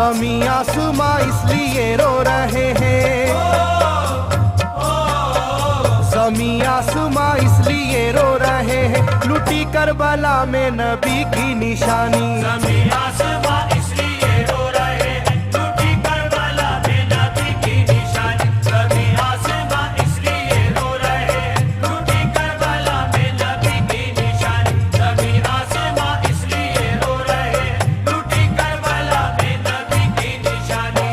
ज़मीं आसमां इसलिए रो रहे हैं, ज़मीं आसमां इसलिए रो रहे हैं, लुटी करबला में नबी की निशानी। ज़मीं आसमां इसलिए रो रहे हैं, लुटी करबला में नबी की निशानी। ज़मीं आसमां इसलिए रो रहे हैं, लुटी करबला में नबी की निशानी। ज़मीं आसमां इसलिए रो रहे हैं, लुटी करबला में नबी की निशानी।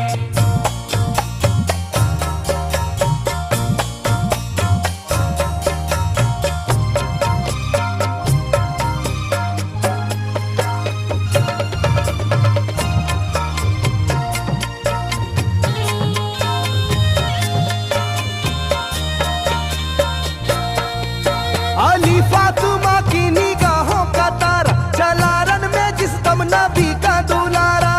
अली फातिमा की निगाहों का तारा, चला रन में जिस दम नबी का दुलारा।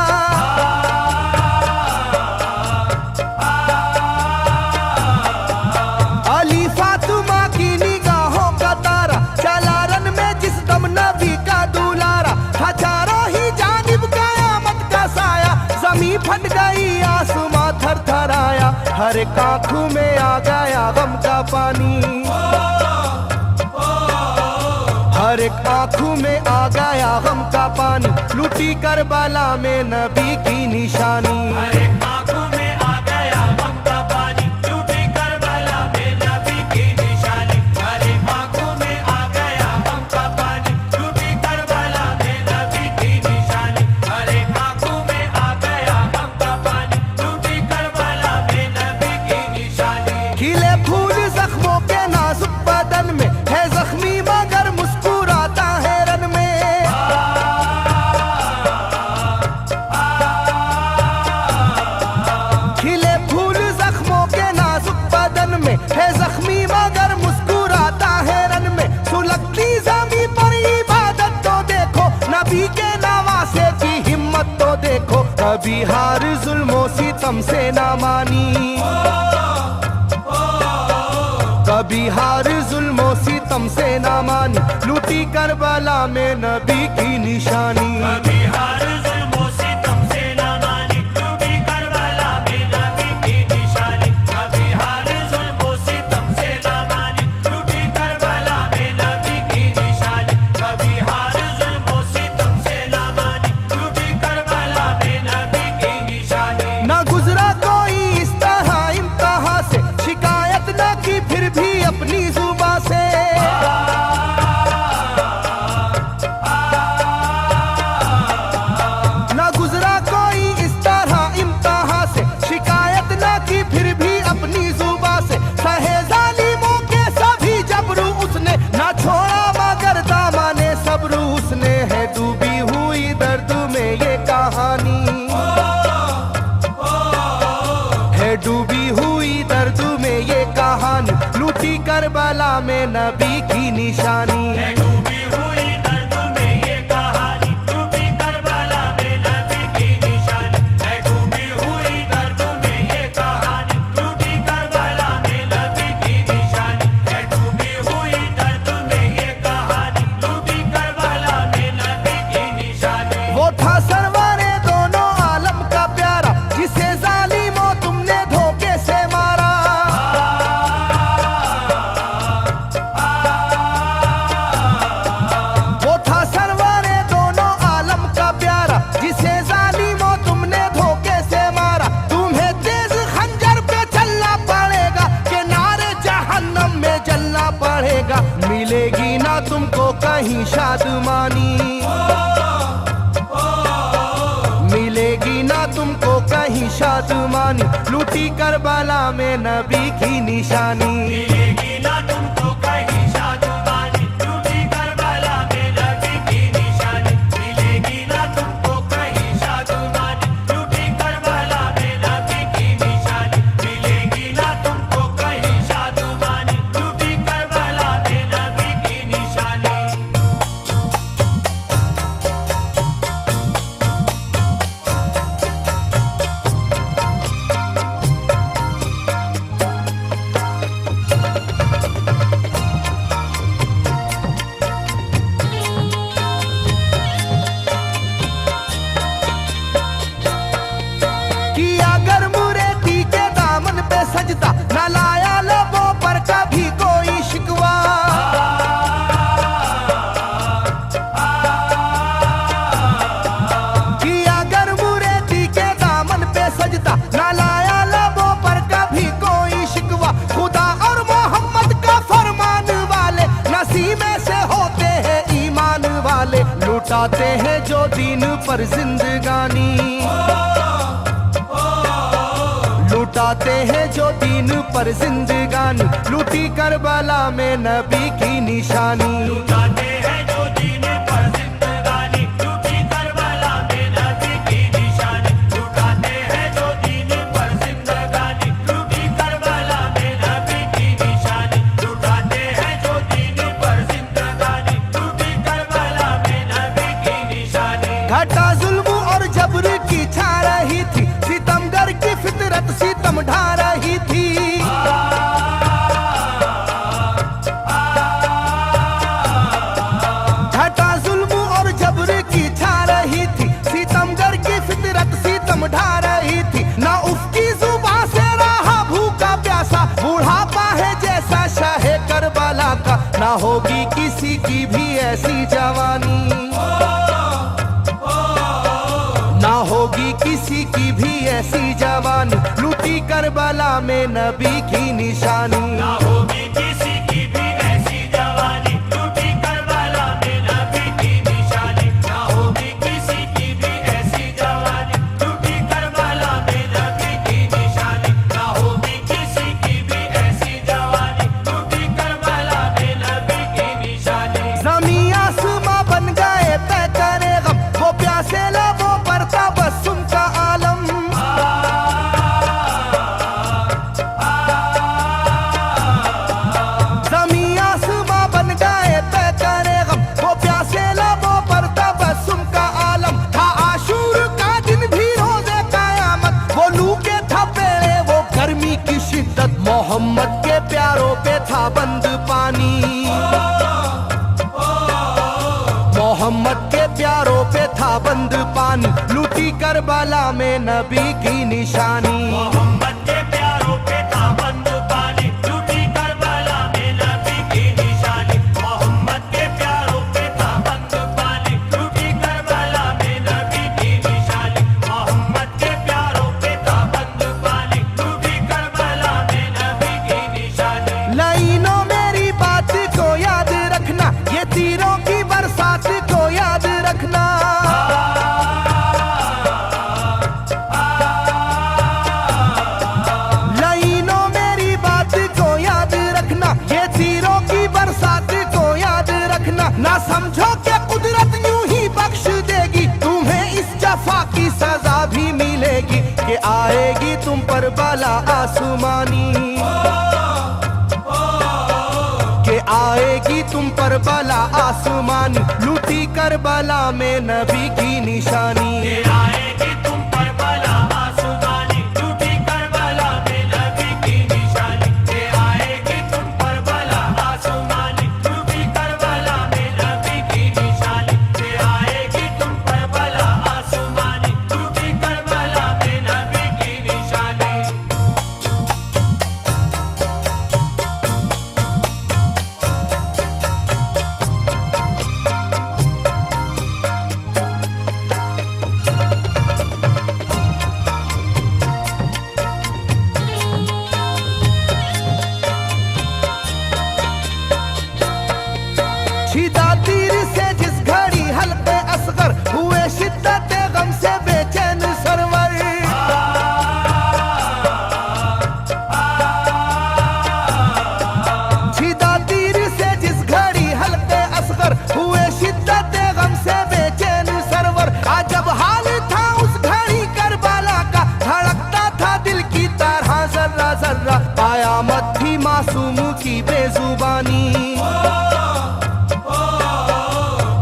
अली फातिमा की निगाहों का तारा, चला रन में जिस दम नबी का दुलारा। था चारों ही जानिब कयामत का साया, जमीन फट गई आसमां थर थर आया। हर एक आंखों में आ गया गम का पानी, हर एक आंखों में आ गया गम का पानी, लुटी करबला में नबी की निशानी। हर एक आंखों में आ गया गम का पानी, लुटी करबला में नबी की निशानी। हर एक आंखों में आ गया गम का पानी, लुटी करबला में नबी की निशानी। हर एक आंखों में आ गया गम का पानी, लुटी करबला में नबी की निशानी। खिले फूल जख्मों के नाजुक बदन में, है जख्मी मगर मुस्कुराता है रन में। खिले फूल जख्मों के नाजुक बदन में, है जख्मी मगर मुस्कुराता है रन में। सुलगती ज़मीं पर इबादत तो देखो, नबी के नवासे की हिम्मत तो देखो। कभी हार जुल्मों सितम से ना मानी, कभी हार जुल्मों सितम से ना मानी, लुटी करबला में नबी की निशानी। कभी हार जुल्मों सितम से ना मानी, लुटी करबला में नबी की निशानी। कभी हार जुल्मों सितम से ना मानी, लुटी करबला में नबी की निशानी। कभी हार जुल्मों सितम से ना मानी, लुटी करबला में नबी की निशानी। ना गुजरा कोई इस तरह इम्तिहा से, शिकायत न की फिर भी अपनी जुबां से। ना गुजरा कोई इस तरह इम्तिहा से, शिकायत न की फिर भी अपनी जुबां से। सहे जालिमों के सभी जबरू उसने, ना छोड़ा मगर दामने सब्रू उसने। है डूबी हुई दर्द में ये कहानी, है डूबी हुई दर्द में ये कहानी, लूटी करबला में नबी की निशानी। है डूबी हुई दर्द में ये कहानी, लुटी करबला में नबी की निशानी। है डूबी हुई दर्द में ये कहानी, लुटी करबला में नबी की निशानी। है डूबी हुई दर्द में ये कहानी, लुटी करबला में नबी की निशानी। वो था सरवारे दोनों आलम का प्यारा, जिसे जालिमों तुमने धोखे से मारा। वो था सरवारे दोनों आलम का प्यारा, जिसे जालिमों तुमने धोखे से मारा। तुम्हें तेज खंजर पे चलना पड़ेगा, कि नारे जहन्नम में जलना पड़ेगा। मिलेगी ना तुमको कहीं शादमानी, मिलेगी ना तुमको कहीं शादमानी, लूटी करबला में नबी की निशानी। मिलेगी ना तुमको कहीं शादमानी, लुटी करबला में नबी की निशानी। मिलेगी ना तुमको कहीं शादमानी, लुटी करबला में नबी की निशानी। मिलेगी ना तुमको कहीं शादमानी, लुटी करबला में नबी की निशानी। उसी में से होते हैं ईमान वाले, लुटाते हैं जो दीन पर जिंदगानी, लुटाते हैं जो दीन पर जिंदगानी, लूटी करबला में नबी की निशानी। लुटाते हैं जो दीन पर जिंदगानी, लूटी करबला में नबी की निशानी। लुटाते हैं जो दीन पर जिंदगानी, लूटी करबला में नबी की निशानी। लुटाते हैं जो दीन पर जिंदगानी, लूटी करबला में नबी की निशानी। घटा जुल्म और जबर की छा रही थी, सितमगर की फितरत सितम ढा रही थी। घटा जुल्म और जबर की छा रही थी, सितमगर की फितरत सितम ढा रही थी। ना उसकी जुबान से रहा भूखा प्यासा, बुढ़ापा है जैसा शाहे करबला का, ना होगी किसी की भी ऐसी जवानी, ना होगी किसी की भी ऐसी जवानी, लूटी करबला में नबी की निशानी। ना होगी किसी की भी ऐसी जवानी, लूटी करबला में नबी की निशानी। ना होगी किसी की भी ऐसी जवानी, लूटी करबला में नबी की निशानी। ना होगी किसी की भी ऐसी जवानी, लूटी करबला में नबी की निशानी। ज़मीं आसमां बन गए तय करे गम, वो प्यासे लबों पर तबस्सुम का आलम। ज़मीं आसमां बन गए तय करे गम, वो प्यासे लबों पर तबस्सुम का आलम। था आशूर का दिन भी रोज़े क़यामत, वो लू के थपेड़े वो गर्मी की शिद्दत, मोहम्मद के प्यारों पे था बंद पानी, मोहम्मद के प्यारों पे था बंद पानी, लूटी करबला में नबी की निशानी। मोहम्मद के प्यारों पे था बंद पानी, लूटी करबला में नबी की निशानी। मोहम्मद के प्यारों पे था बंद पानी, लूटी करबला में नबी की निशानी। मोहम्मद के प्यारों पे था बंद पानी, लूटी करबला में नबी की निशानी। लाइनों मेरी बात को याद रखना, ये तीरों की बरसात को याद रखना। लाइनों मेरी बात को याद रखना, ये तीरों की बरसात को याद रखना। ना समझो कि कुदरत यूं ही बख्श देगी, तुम्हें इस जफा की सजा भी मिलेगी, कि आएगी तुम पर बला आसमानी, के आएगी तुम पर बला आसमानी, लूटी करबला में नबी की निशानी। ये आएगी तुम पर बला आसमानी, लूटी करबला में नबी की निशानी। ये आएगी तुम पर बला आसमानी, लूटी करबला में नबी की निशानी। ये आएगी तुम पर बला आसमानी, लूटी करबला में नबी की निशानी। छिदा तीर से जिस घड़ी हल्के असगर हुए, शिद्दत गम से बेचैन सरवर। छिदा तीर से जिस घड़ी हल्के असगर हुए, शिद्दत गम से बेचैन सरवर। अजब हाल था उस घड़ी करबला का, धड़कता था दिल की तरह जर्रा जर्रा। कयामत थी मासूम की बेजुबानी,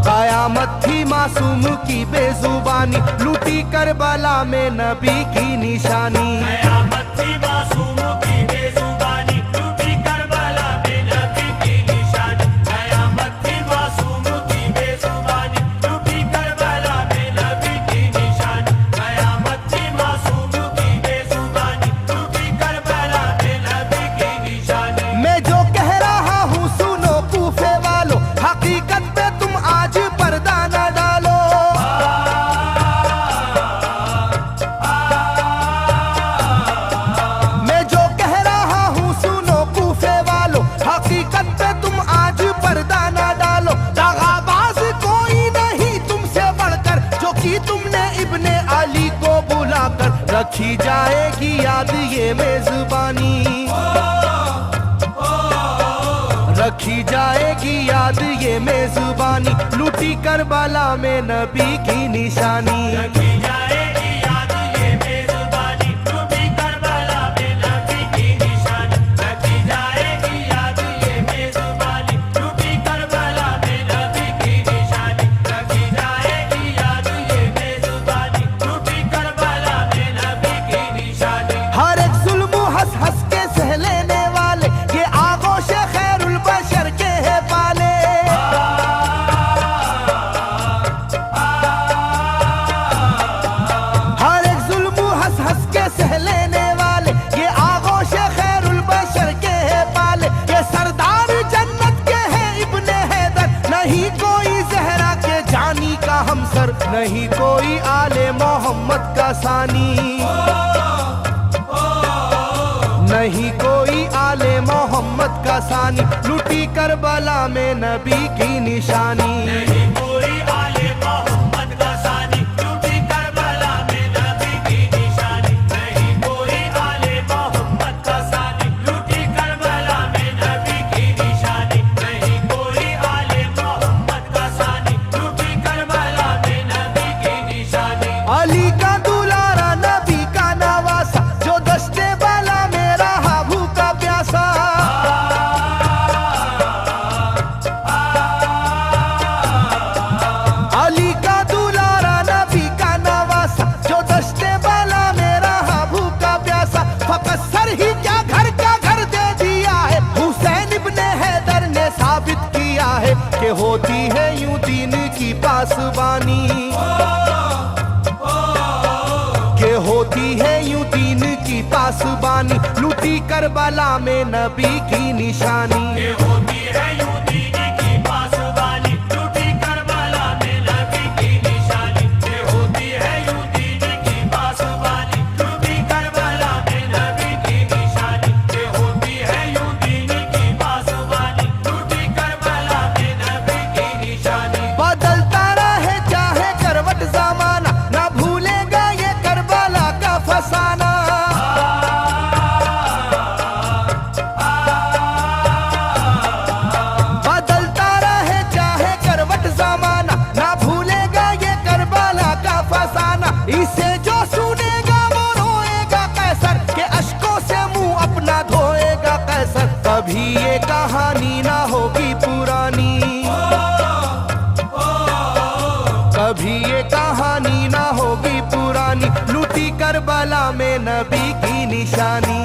कयामत थी मासूम की बेजुबानी, लूटी करबला में नबी की निशानी। कयामत थी मासूम की बेजुबानी, लूटी करबला में नबी की निशानी। कयामत थी मासूम की बेजुबानी, लूटी करबला में नबी की निशानी। कयामत थी मासूम की बेजुबानी, लूटी करबला में नबी की निशानी। मैं जो कह रहा हूँ सुनो कूफे वालों, हकीकत पे तुम आज पर्दा न डालो। मैं जो कह रखी जाएगी याद ये मेजबानी, रखी जाएगी याद ये मेजबानी, लूटी करबला में नबी की निशानी। रखी जाएगी याद ये मेजबानी, लूटी करबला में नबी की निशानी। रखी जाएगी याद ये मेजबानी, लूटी करबला में नबी की निशानी। रखी जाएगी याद ये मेजबानी, लूटी करबला में नबी की निशानी। हर एक जुल्म हंस हंस के सह लेने वाले, ये आगोश खैरुल बशर के है पाले। हर एक जुल्म हंस हंस के सह लेने वाले, ये आगोश खैरुल बशर के है पाले। ये सरदार जन्नत के है इब्ने हैदर, नहीं कोई जहरा के जानी का हमसर, नहीं कोई आले मोहम्मद का सानी, नहीं कोई आले मोहम्मद का सानी, लूटी करबला में नबी की निशानी। नहीं कोई आले मोहम्मद का सानी, लूटी करबला में नबी की निशानी। नहीं कोई आले मोहम्मद का सानी, लूटी करबला में नबी की निशानी। नहीं कोई आले मोहम्मद का सानी, लूटी करबला में नबी की निशानी। अली का दुलारा नबी का नवासा, जो दस्ते बाला में रहा भूखा प्यासा। अली का दुलारा नबी का नवासा, जो दस्ते बाला में रहा भूखा प्यासा। फकत सर ही क्या घर का घर दे दिया है, हुसैन इब्ने हैदर ने साबित किया है कि होती है यूं दीन की पासबानी, के होती है यूं दीन की पासबानी, लूटी करबला में नबी की निशानी। ये होती है यूं दीन की पासबानी, लूटी करबला में नबी की निशानी। ये होती है यूं दीन की पासबानी, लूटी करबला में नबी की निशानी। ये होती है यूं दीन की पासबानी, लूटी करबला में नबी की निशानी। बदलता रहे चाहे करवट जमाना, ना भूलेगा ये करबला का फसाना। बदलता रहे चाहे करवट जमाना, ना भूलेगा ये करबला का फसाना। इसे जो सुनेगा वो रोएगा कैसर, के अश्कों से मुंह अपना धोएगा कैसर। कभी ये कहानी ना होगी पुरानी, कभी ये कहानी ना होगी पुरानी, लूटी करबला में नबी की निशानी।